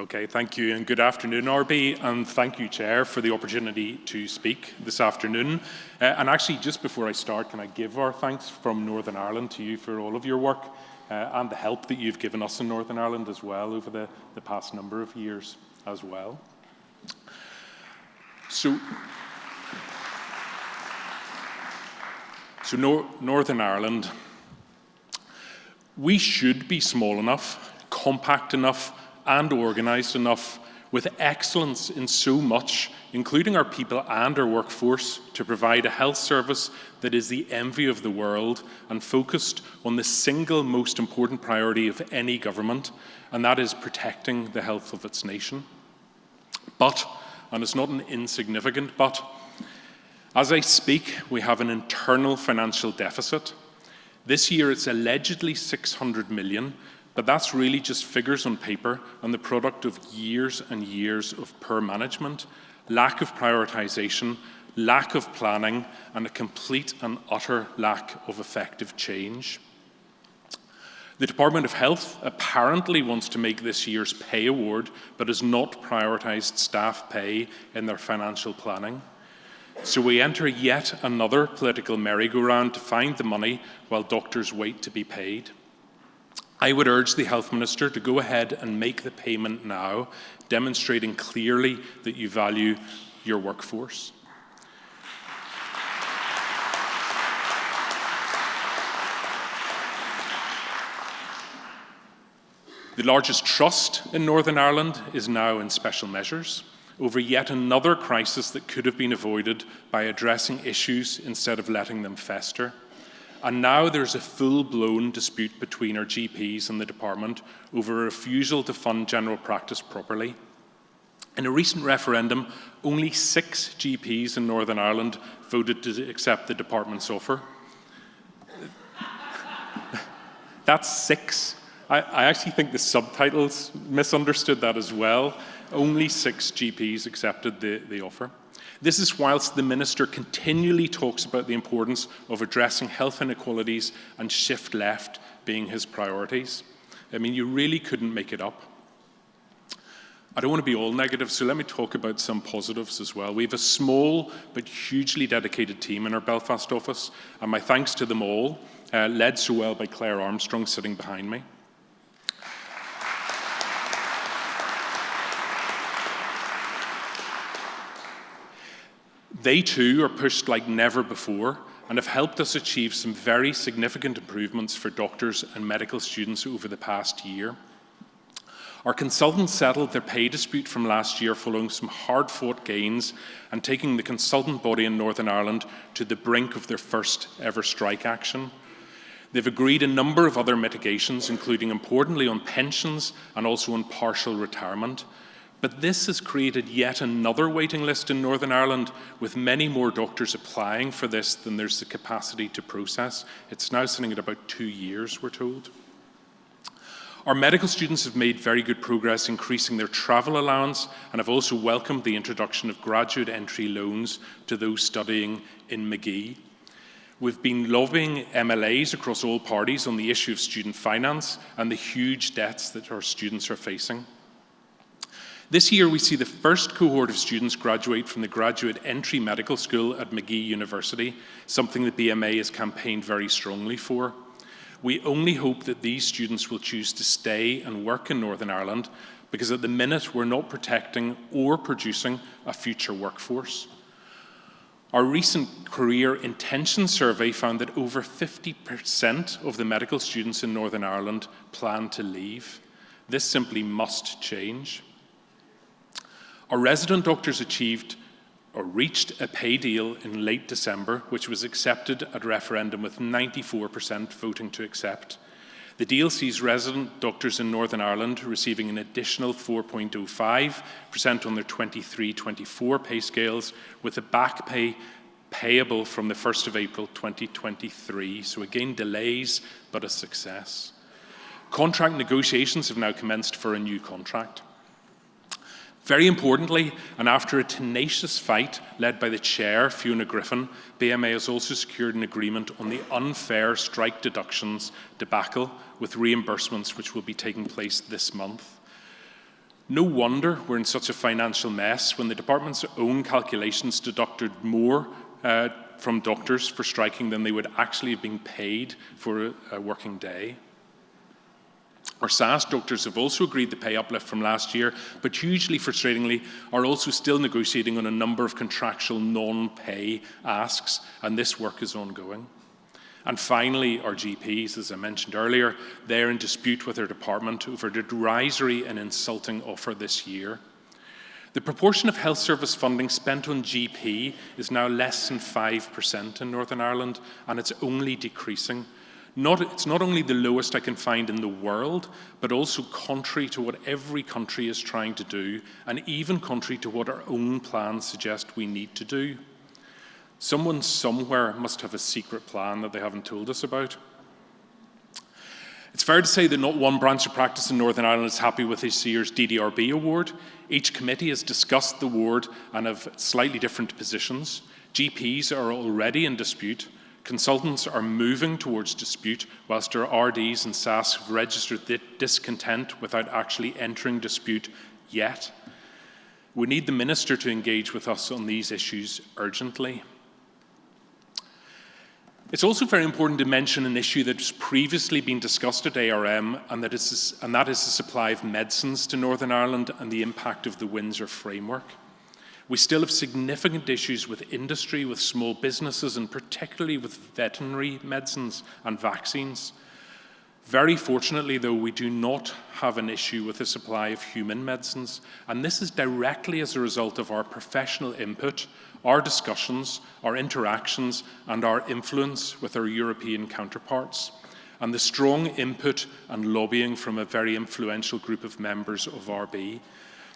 Okay, thank you and good afternoon, RB, and thank you, Chair, for the opportunity to speak this afternoon. And actually, just before I start, can I give our thanks from Northern Ireland to you for all of your work and the help that you've given us in Northern Ireland as well over the past number of years as well. So Northern Ireland, we should be small enough, compact enough, and organised enough with excellence in so much, including our people and our workforce, to provide a health service that is the envy of the world and focused on the single most important priority of any government, and that is protecting the health of its nation. But, and it's not an insignificant but, as I speak, we have an internal financial deficit. This year it's allegedly 600 million, but that's really just figures on paper and the product of years and years of poor management, lack of prioritisation, lack of planning, and a complete and utter lack of effective change. The Department of Health apparently wants to make this year's pay award, but has not prioritised staff pay in their financial planning. So we enter yet another political merry-go-round to find the money while doctors wait to be paid. I would urge the Health Minister to go ahead and make the payment now, demonstrating clearly that you value your workforce. The largest trust in Northern Ireland is now in special measures over yet another crisis that could have been avoided by addressing issues instead of letting them fester. And now there's a full-blown dispute between our GPs and the department over a refusal to fund general practice properly. In a recent referendum, only 6 GPs in Northern Ireland voted to accept the department's offer. That's 6. I actually think the subtitles misunderstood that as well. Only 6 GPs accepted the offer. This is whilst the Minister continually talks about the importance of addressing health inequalities and shift left being his priorities. I mean, you really couldn't make it up. I don't want to be all negative, so let me talk about some positives as well. We have a small but hugely dedicated team in our Belfast office, and my thanks to them all, led so well by Claire Armstrong sitting behind me. They too are pushed like never before and have helped us achieve some very significant improvements for doctors and medical students over the past year. Our consultants settled their pay dispute from last year following some hard-fought gains and taking the consultant body in Northern Ireland to the brink of their first ever strike action. They've agreed a number of other mitigations, including importantly on pensions and also on partial retirement. But this has created yet another waiting list in Northern Ireland, with many more doctors applying for this than there's the capacity to process. It's now sitting at about 2 years, we're told. Our medical students have made very good progress increasing their travel allowance and have also welcomed the introduction of graduate entry loans to those studying in Magee. We've been lobbying MLAs across all parties on the issue of student finance and the huge debts that our students are facing. This year, we see the first cohort of students graduate from the Graduate Entry Medical School at Magee University, something that BMA has campaigned very strongly for. We only hope that these students will choose to stay and work in Northern Ireland, because at the minute, we're not protecting or producing a future workforce. Our recent career intention survey found that over 50% of the medical students in Northern Ireland plan to leave. This simply must change. Our resident doctors reached a pay deal in late December, which was accepted at referendum with 94% voting to accept. The deal sees resident doctors in Northern Ireland receiving an additional 4.05% on their 23-24 pay scales, with a back pay payable from the 1st of April 2023. So again, delays, but a success. Contract negotiations have now commenced for a new contract. Very importantly, and after a tenacious fight led by the chair, Fiona Griffin, BMA has also secured an agreement on the unfair strike deductions debacle with reimbursements which will be taking place this month. No wonder we're in such a financial mess when the department's own calculations deducted more from doctors for striking than they would actually have been paid for a working day. Our SAS doctors have also agreed the pay uplift from last year, but hugely frustratingly are also still negotiating on a number of contractual non-pay asks, and this work is ongoing. And finally, our GPs, as I mentioned earlier, they're in dispute with their department over the derisory and insulting offer this year. The proportion of health service funding spent on GP is now less than 5% in Northern Ireland, and it's only decreasing. It's not only the lowest I can find in the world, but also contrary to what every country is trying to do, and even contrary to what our own plans suggest we need to do. Someone somewhere must have a secret plan that they haven't told us about. It's fair to say that not one branch of practice in Northern Ireland is happy with this year's DDRB award. Each committee has discussed the award and have slightly different positions. GPs are already in dispute. Consultants are moving towards dispute, whilst our RDs and SAS have registered discontent without actually entering dispute yet. We need the Minister to engage with us on these issues urgently. It's also very important to mention an issue that's previously been discussed at ARM, and that is the supply of medicines to Northern Ireland and the impact of the Windsor framework. We still have significant issues with industry, with small businesses, and particularly with veterinary medicines and vaccines. Very fortunately, though, we do not have an issue with the supply of human medicines, and this is directly as a result of our professional input, our discussions, our interactions, and our influence with our European counterparts, and the strong input and lobbying from a very influential group of members of RB.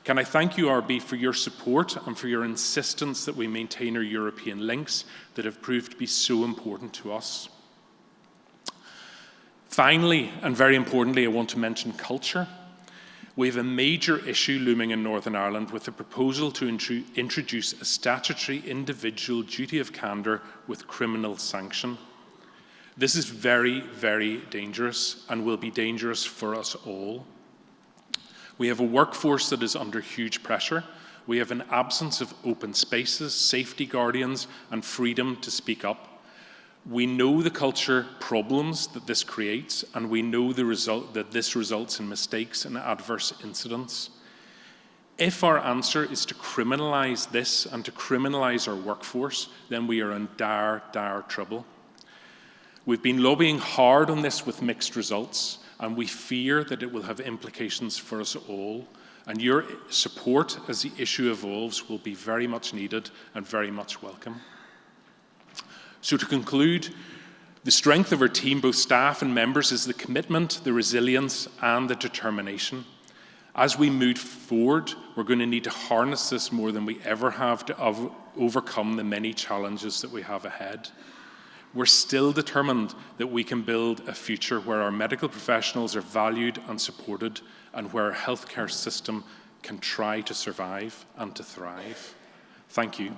Can I thank you, RB, for your support and for your insistence that we maintain our European links that have proved to be so important to us. Finally, and very importantly, I want to mention culture. We have a major issue looming in Northern Ireland with a proposal to introduce a statutory individual duty of candour with criminal sanction. This is very, very dangerous and will be dangerous for us all. We have a workforce that is under huge pressure. We have an absence of open spaces, safety guardians, and freedom to speak up. We know the culture problems that this creates, and we know that this results in mistakes and adverse incidents. If our answer is to criminalise this and to criminalise our workforce, then we are in dire, dire trouble. We've been lobbying hard on this with mixed results, and we fear that it will have implications for us all. And your support as the issue evolves will be very much needed and very much welcome. So to conclude, the strength of our team, both staff and members, is the commitment, the resilience, and the determination. As we move forward, we're going to need to harness this more than we ever have to overcome the many challenges that we have ahead. We're still determined that we can build a future where our medical professionals are valued and supported, and where our healthcare system can try to survive and to thrive. Thank you.